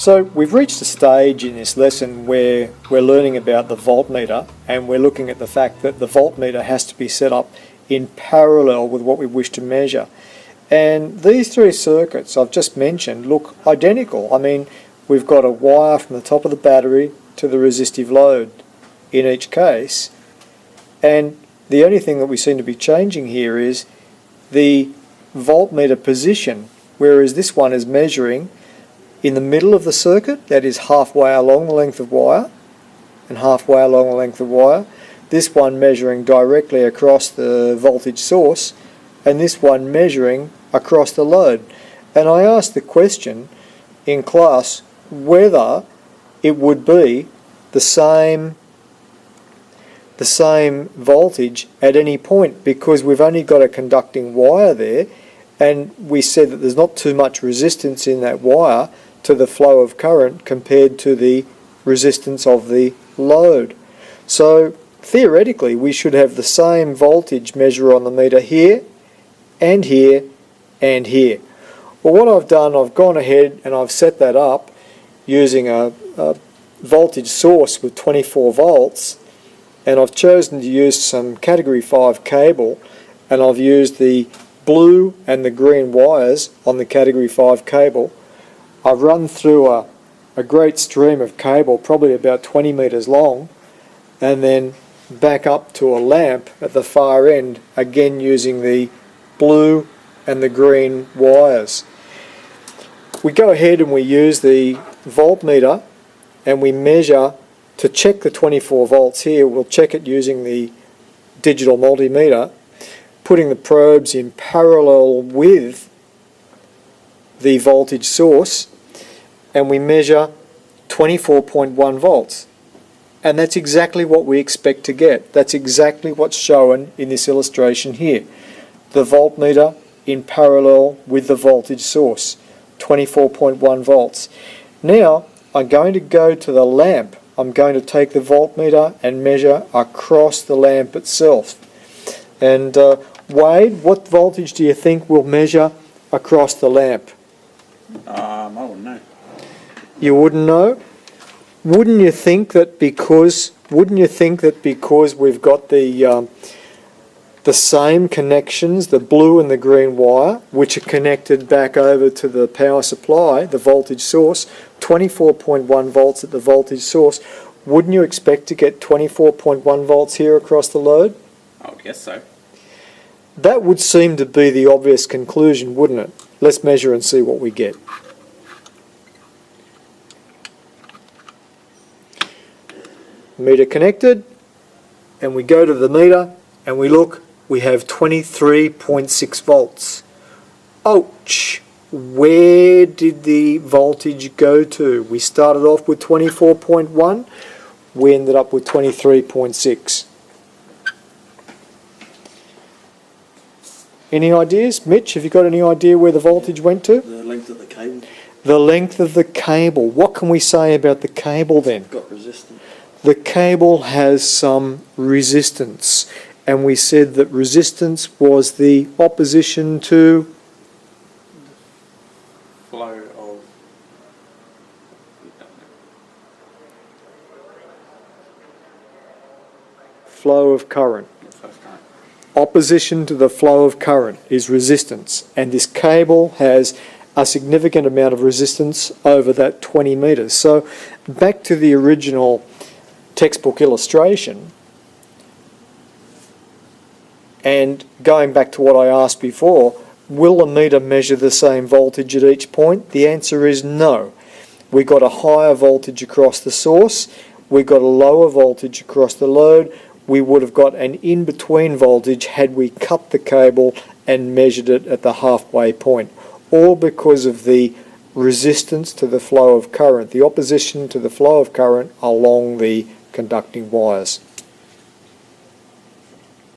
So we've reached a stage in this lesson where we're learning about the voltmeter, and we're looking at the fact that the voltmeter has to be set up in parallel with what we wish to measure. And these three circuits I've just mentioned look identical. I mean, we've got a wire from the top of the battery to the resistive load in each case, and the only thing that we seem to be changing here is the voltmeter position, whereas this one is measuring in the middle of the circuit, that is halfway along the length of wire and halfway along the length of wire. This one measuring directly across the voltage source, and this one measuring across the load. And I asked the question in class whether it would be the same voltage at any point, because we've only got a conducting wire there, and we said that there's not too much resistance in that wire to the flow of current compared to the resistance of the load. So theoretically we should have the same voltage measure on the meter here and here and here. Well, what I've done, I've gone ahead and I've set that up using a voltage source with 24 volts, and I've chosen to use some category 5 cable, and I've used the blue and the green wires on the category 5 cable. I've run through a great stream of cable, probably about 20 metres long, and then back up to a lamp at the far end, again using the blue and the green wires. We go ahead and we use the voltmeter and we measure to check the 24 volts here. We'll check it using the digital multimeter, putting the probes in parallel with the voltage source, and we measure 24.1 volts. And that's exactly what we expect to get. That's exactly what's shown in this illustration here. The voltmeter in parallel with the voltage source, 24.1 volts. Now I'm going to go to the lamp. I'm going to take the voltmeter and measure across the lamp itself. And Wade, what voltage do you think we'll measure across the lamp? I wouldn't know. You wouldn't know? Wouldn't you think that because we've got the same connections, the blue and the green wire, which are connected back over to the power supply, the voltage source, 24.1 volts at the voltage source, wouldn't you expect to get 24.1 volts here across the load? I would guess so. That would seem to be the obvious conclusion, wouldn't it? Let's measure and see what we get. Meter connected, and we go to the meter and we look, we have 23.6 volts. Ouch! Where did the voltage go to? We started off with 24.1, we ended up with 23.6. Any ideas? Mitch, have you got any idea where the voltage went to? The length of the cable. The length of the cable. What can we say about the cable then? It's got resistance. The cable has some resistance, and we said that resistance was the opposition to flow of current. Opposition to the flow of current is resistance, and this cable has a significant amount of resistance over that 20 metres. So back to the original textbook illustration, and going back to what I asked before, will a meter measure the same voltage at each point? The answer is no. We got a higher voltage across the source, we got a lower voltage across the load, we would have got an in-between voltage had we cut the cable and measured it at the halfway point, all because of the resistance to the flow of current, the opposition to the flow of current along the conducting wires.